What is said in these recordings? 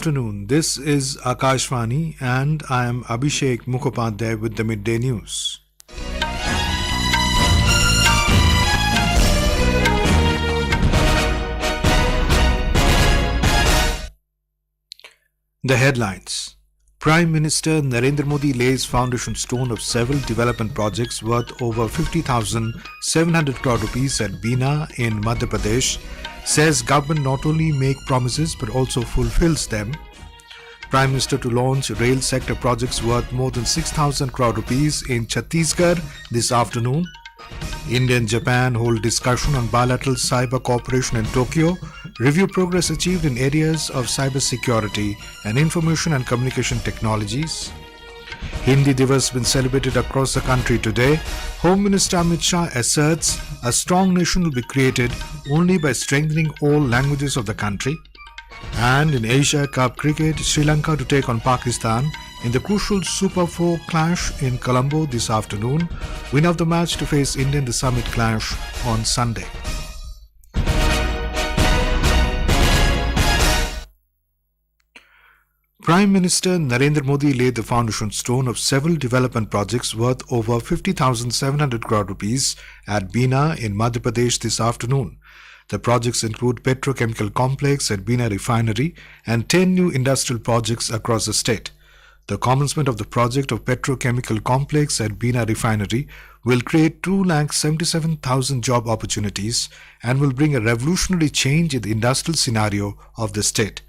afternoon. This is Akashvani and I am Abhishek Mukhopadhyay with the Midday News. The headlines. Prime Minister Narendra Modi lays foundation stone of several development projects worth over 50,700 crore rupees at Bina in Madhya Pradesh. Says government not only make promises but also fulfills them. Prime Minister to launch rail sector projects worth more than 6,000 crore rupees in Chhattisgarh this afternoon. India and Japan hold discussion on bilateral cyber cooperation in Tokyo. Review progress achieved in areas of cyber security and information and communication technologies. Hindi Divas been celebrated across the country today. Home Minister Amit Shah asserts a strong nation will be created only by strengthening all languages of the country. And in Asia Cup cricket, Sri Lanka to take on Pakistan in the crucial Super 4 clash in Colombo this afternoon. Winner of the match to face India in the summit clash on Sunday. Prime Minister Narendra Modi laid the foundation stone of several development projects worth over 50,700 crore rupees at Bina in Madhya Pradesh this afternoon. The projects include petrochemical complex at Bina refinery and 10 new industrial projects across the state. The commencement of the project of petrochemical complex at Bina refinery will create 277,000 job opportunities and will bring a revolutionary change in the industrial scenario of the state.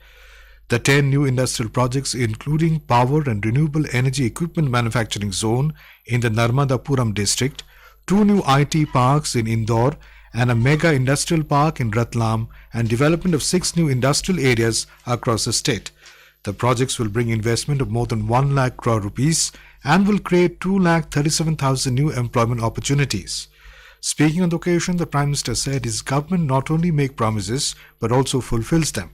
The 10 new industrial projects, including power and renewable energy equipment manufacturing zone in the Narmadapuram district, 2 new IT parks in Indore, and a mega industrial park in Ratlam, and development of 6 new industrial areas across the state. The projects will bring investment of more than 1 lakh crore rupees and will create 2,37,000 new employment opportunities. Speaking on the occasion, the Prime Minister said his government not only make promises but also fulfills them.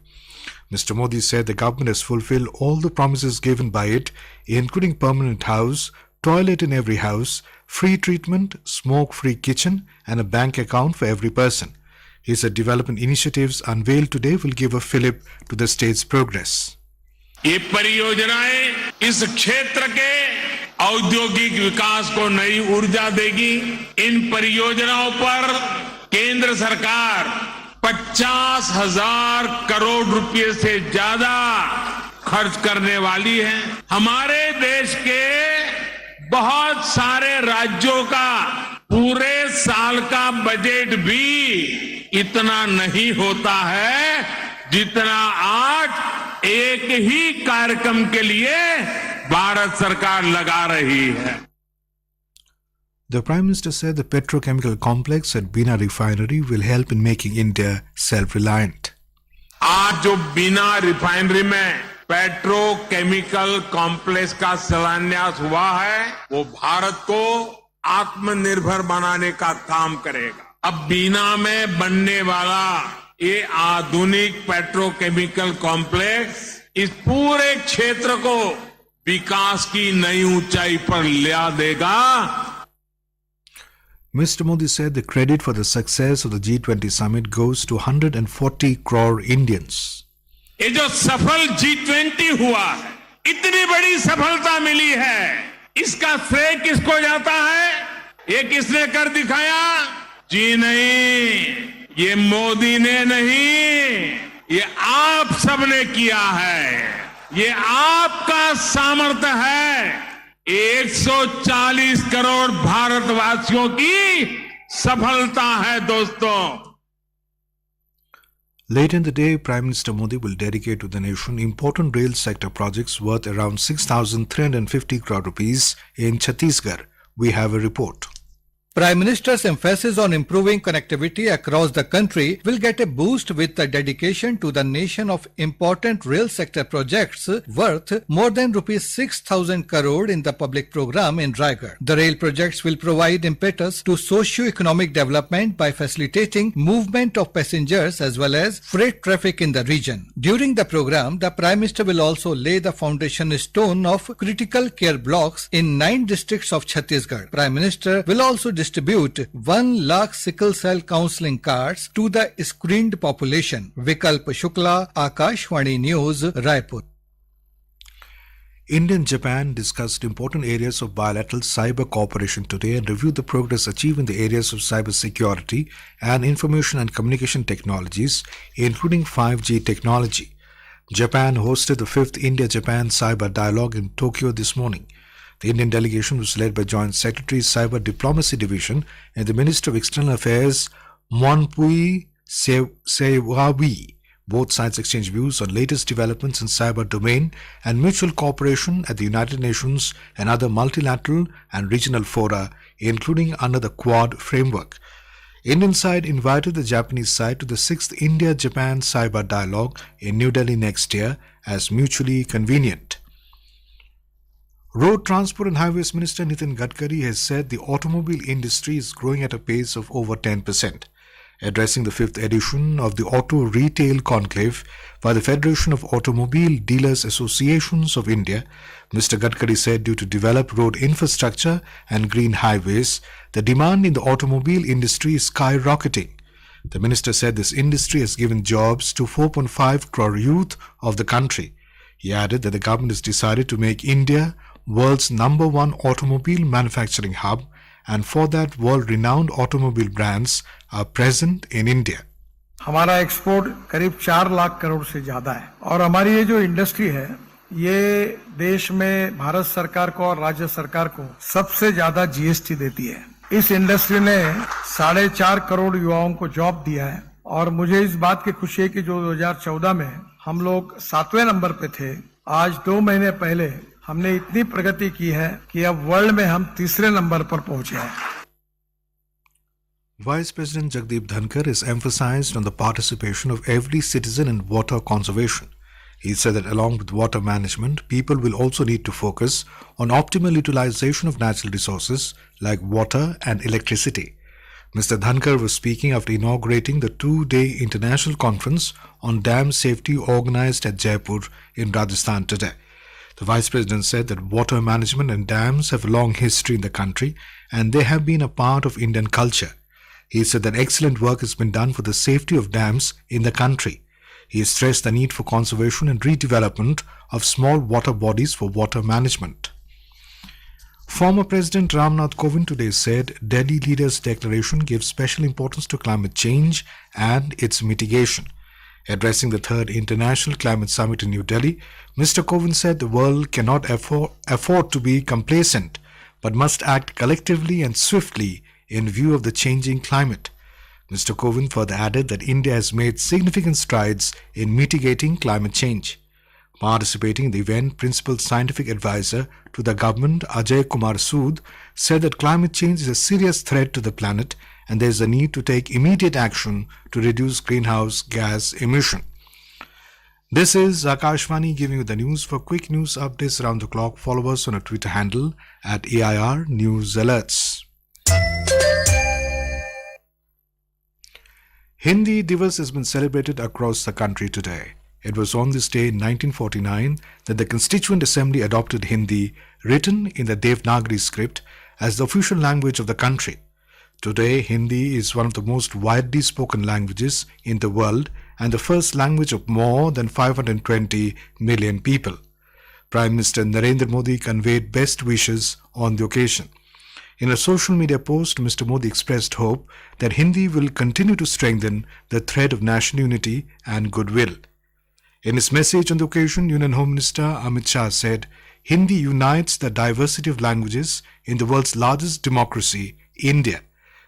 Mr. Modi said the government has fulfilled all the promises given by it, including permanent house, toilet in every house, free treatment, smoke-free kitchen and a bank account for every person. He said development initiatives unveiled today will give a fillip to the state's progress. ये परियोजनाएं इस क्षेत्र के औद्योगिक विकास को नई ऊर्जा देगी। इन परियोजनाओं पर केंद्र सरकार 50,000 करोड़ रुपए से ज्यादा खर्च करने वाली है। हमारे देश के बहुत सारे राज्यों का पूरे साल का बजट भी इतना नहीं होता है जितना आज एक ही कार्यक्रम के लिए भारत सरकार लगा रही है. The Prime Minister said the petrochemical complex at Bina refinery will help in making India self-reliant. आज जो बीना रिफाइनरी में पेट्रोकेमिकल कॉम्प्लेक्स का शिलान्यास हुआ है वो भारत को आत्मनिर्भर बनाने का काम करेगा. अब बीना में बनने वाला ये आधुनिक पेट्रोकेमिकल कॉम्प्लेक्स इस पूरे क्षेत्र को विकास की नई ऊंचाई पर ले देगा. Mr. Modi said the credit for the success of the G20 summit goes to 140 crore Indians. ये जो सफल G20 हुआ है, इतनी बड़ी सफलता मिली है, इसका श्रेय किसको जाता है? ये किसने कर दिखाया? जी नहीं, ये मोदी ने नहीं, ये आप सबने किया है. ये आपका सामर्थ्य है. 140 करोड़ भारतवासियों की सफलता है दोस्तों. Later in the day, Prime Minister Modi will dedicate to the nation important rail sector projects worth around 6,350 crore rupees in Chhattisgarh. We have a report. Prime Minister's emphasis on improving connectivity across the country will get a boost with the dedication to the nation of important rail sector projects worth more than rupees 6,000 crore in the public program in Raigad. The rail projects will provide impetus to socio-economic development by facilitating movement of passengers as well as freight traffic in the region. During the program, the Prime Minister will also lay the foundation stone of critical care blocks in 9 districts of Chhattisgarh. Prime Minister will also distribute 1 lakh sickle cell counseling cards to the screened population. Vikalp Shukla, Akashvani News, Raipur. India and Japan discussed important areas of bilateral cyber cooperation today and reviewed the progress achieved in the areas of cybersecurity and information and communication technologies, including 5G technology. Japan hosted the 5th India-Japan Cyber Dialogue in Tokyo this morning. The Indian delegation was led by Joint Secretary Cyber Diplomacy Division and the Minister of External Affairs Monpui Sewawi. Both sides exchanged views on latest developments in cyber domain and mutual cooperation at the United Nations and other multilateral and regional fora, including under the Quad framework. Indian side invited the Japanese side to the 6th India-Japan Cyber Dialogue in New Delhi next year as mutually convenient. Road Transport and Highways Minister Nitin Gadkari has said the automobile industry is growing at a pace of over 10%. Addressing the 5th edition of the Auto Retail Conclave by the Federation of Automobile Dealers Associations of India, Mr. Gadkari said due to developed road infrastructure and green highways, the demand in the automobile industry is skyrocketing. The minister said this industry has given jobs to 4.5 crore youth of the country. He added that the government has decided to make India world's #1 automobile manufacturing hub, and for that world-renowned automobile brands are present in India. हमारा export करीब 4 लाख करोड़ से ज्यादा है और हमारी ये जो industry है ये देश में भारत सरकार को और राज्य सरकार को सबसे ज्यादा जीएसटी देती है। इस इंडस्ट्री ने 4.5 करोड़ युवाओं को जॉब दिया है और मुझे इस बात की खुशी है कि जो 2014 में हम लोग 7वें नंबर पे थे, आज 2 महीने पहले हमने इतनी प्रगति की है कि अब वर्ल्ड में हम 3रे नंबर पर पहुंचे हैं। Vice President Jagdeep Dhankar has emphasized on the participation of every citizen in water conservation. He said that along with water management, people will also need to focus on optimal utilization of natural resources like water and electricity. Mr. Dhankar was speaking after inaugurating the 2-day international conference on dam safety organized at Jaipur in Rajasthan today. The Vice President said that water management and dams have a long history in the country and they have been a part of Indian culture. He said that excellent work has been done for the safety of dams in the country. He stressed the need for conservation and redevelopment of small water bodies for water management. Former President Ramnath Kovind today said Delhi leaders' declaration gives special importance to climate change and its mitigation. Addressing the 3rd International Climate Summit in New Delhi, Mr. Kovind said the world cannot afford to be complacent, but must act collectively and swiftly in view of the changing climate. Mr. Kovind further added that India has made significant strides in mitigating climate change. Participating in the event, Principal Scientific Advisor to the government Ajay Kumar Sood said that climate change is a serious threat to the planet and there is a need to take immediate action to reduce greenhouse gas emission. This is Akashvani giving you the news. For quick news updates around the clock, follow us on our Twitter handle at AIR News Alerts. Hindi Divas has been celebrated across the country today. It was on this day in 1949 that the Constituent Assembly adopted Hindi, written in the Devanagari script, as the official language of the country. Today, Hindi is one of the most widely spoken languages in the world and the first language of more than 520 million people. Prime Minister Narendra Modi conveyed best wishes on the occasion. In a social media post, Mr. Modi expressed hope that Hindi will continue to strengthen the thread of national unity and goodwill. In his message on the occasion, Union Home Minister Amit Shah said, Hindi unites the diversity of languages in the world's largest democracy, India.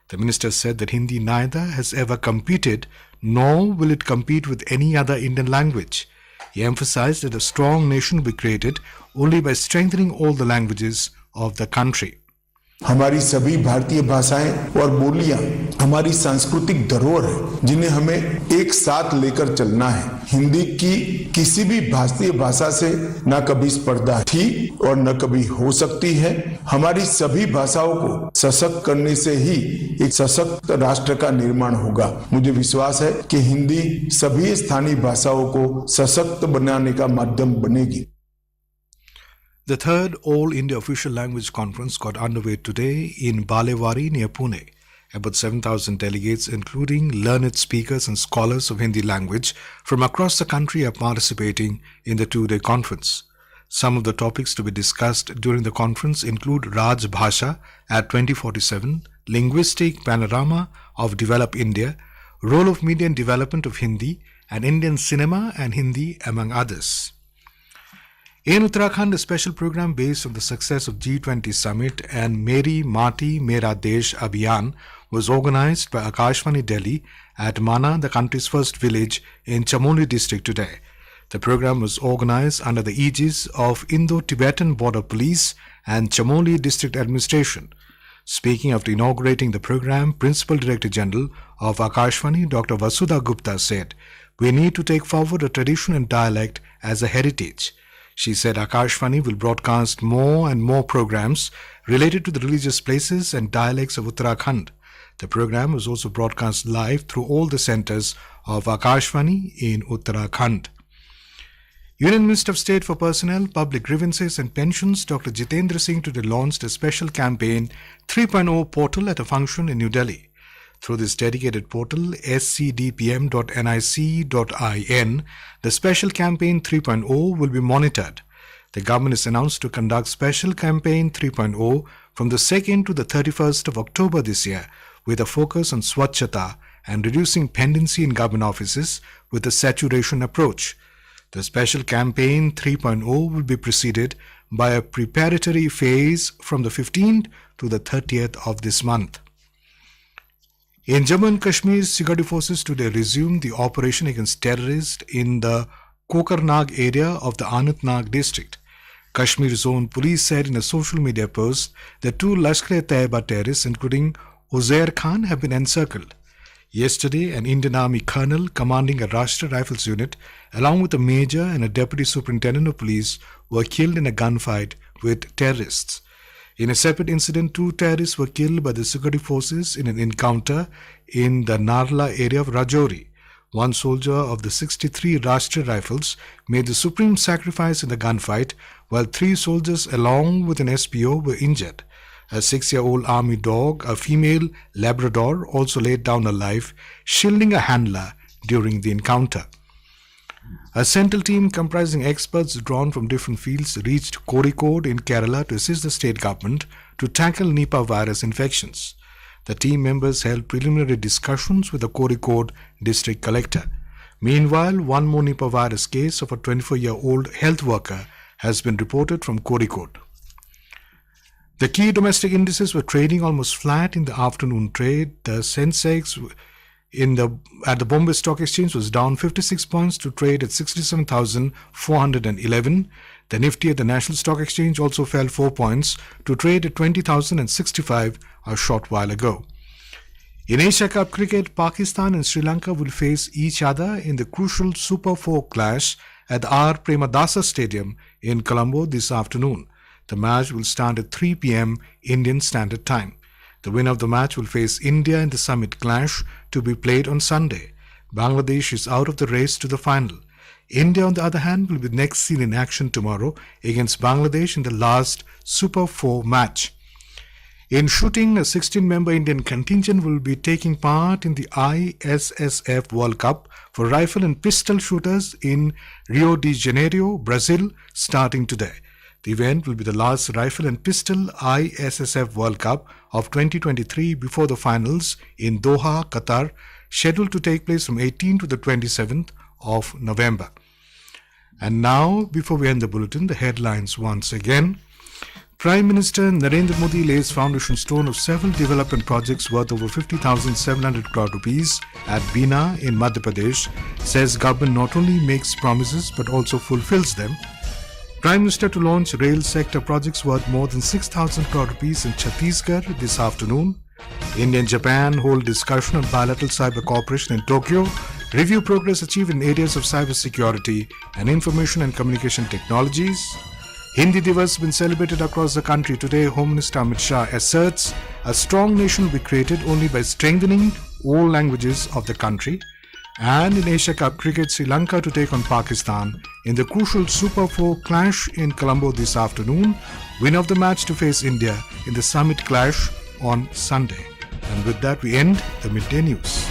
The minister said that Hindi neither has ever competed nor will it compete with any other Indian language. He emphasized that a strong nation will be created only by strengthening all the languages of the country. हमारी सभी भारतीय भाषाएं और बोलियां हमारी सांस्कृतिक धरोहर है जिन्हें हमें एक साथ लेकर चलना है। हिंदी की किसी भी भारतीय भाषा से न कभी स्पर्धा थी और न कभी हो सकती है। हमारी सभी भाषाओं को सशक्त करने से ही एक सशक्त राष्ट्र का निर्माण होगा। मुझे विश्वास है कि हिंदी सभी स्थानीय भाषाओं को सशक्त बनाने का माध्यम बनेगी। The 3rd All India Official Language Conference got underway today in Balewari near Pune. About 7,000 delegates, including learned speakers and scholars of Hindi language from across the country, are participating in the 2-day conference. Some of the topics to be discussed during the conference include Raj Bhasha at 2047, Linguistic Panorama of Developed India, Role of Media in Development of Hindi, and Indian Cinema and Hindi, among others. In Uttarakhand, a special program based on the success of G20 Summit and Meri Mati Mera Desh Abhiyan was organized by Akashvani Delhi at Mana, the country's first village in Chamoli district today. The program was organized under the aegis of Indo-Tibetan Border Police and Chamoli District Administration. Speaking after inaugurating the program, Principal Director General of Akashvani, Dr. Vasudha Gupta, said, "We need to take forward a tradition and dialect as a heritage." She said Akashvani will broadcast more and more programs related to the religious places and dialects of Uttarakhand. The program was also broadcast live through all the centers of Akashvani in Uttarakhand. Union Minister of State for Personnel, Public Grievances and Pensions, Dr. Jitendra Singh, today launched a special campaign 3.0 portal at a function in New Delhi. Through this dedicated portal, scdpm.nic.in, the special campaign 3.0 will be monitored. The government is announced to conduct special campaign 3.0 from the 2nd to the 31st of October this year, with a focus on Swachhata and reducing pendency in government offices with a saturation approach. The special campaign 3.0 will be preceded by a preparatory phase from the 15th to the 30th of this month. In Jammu and Kashmir, security forces today resumed the operation against terrorists in the Kokarnag area of the Anantnag district. Kashmir Zone Police said in a social media post that 2 Lashkar-e-Taiba terrorists, including Uzair Khan, have been encircled. Yesterday, an Indian Army colonel commanding a Rashtra Rifles unit, along with a major and a deputy superintendent of police, were killed in a gunfight with terrorists. In a separate incident, 2 terrorists were killed by the security forces in an encounter in the Narla area of Rajouri. 1 soldier of the 63 Rashtra Rifles made the supreme sacrifice in the gunfight, while 3 soldiers along with an SPO were injured. A 6-year-old army dog, a female Labrador, also laid down her life, shielding a handler during the encounter. A central team comprising experts drawn from different fields reached Kozhikode in Kerala to assist the state government to tackle Nipah virus infections. The team members held preliminary discussions with the Kozhikode district collector. Meanwhile, 1 more Nipah virus case of a 24-year-old health worker has been reported from Kozhikode. The key domestic indices were trading almost flat in the afternoon trade. The Sensex at the Bombay Stock Exchange was down 56 points to trade at 67,411. The Nifty at the National Stock Exchange also fell 4 points to trade at 20,065 a short while ago. In Asia Cup cricket, Pakistan and Sri Lanka will face each other in the crucial Super 4 clash at the R. Premadasa Stadium in Colombo this afternoon. The match will start at 3 p.m. Indian Standard Time. The winner of the match will face India in the Summit clash to be played on Sunday. Bangladesh is out of the race to the final. India, on the other hand, will be next seen in action tomorrow against Bangladesh in the last Super 4 match. In shooting, a 16-member Indian contingent will be taking part in the ISSF World Cup for rifle and pistol shooters in Rio de Janeiro, Brazil, starting today. The event will be the last rifle and pistol ISSF World Cup of 2023 before the finals in Doha, Qatar, scheduled to take place from 18th to the 27th of November. And now, before we end the bulletin, the headlines once again. Prime Minister Narendra Modi lays foundation stone of several development projects worth over 50,700 crore rupees at Bina in Madhya Pradesh, says government not only makes promises but also fulfills them. Prime Minister to launch rail sector projects worth more than 6,000 crore rupees in Chhattisgarh this afternoon. India and Japan hold discussion on bilateral cyber cooperation in Tokyo, review progress achieved in areas of cyber security and information and communication technologies. Hindi Divas has been celebrated across the country today. Home Minister Amit Shah asserts a strong nation will be created only by strengthening all languages of the country. And in Asia Cup cricket, Sri Lanka to take on Pakistan in the crucial Super 4 clash in Colombo this afternoon. Winner of the match to face India in the Summit clash on Sunday. And with that, we end the Midday News.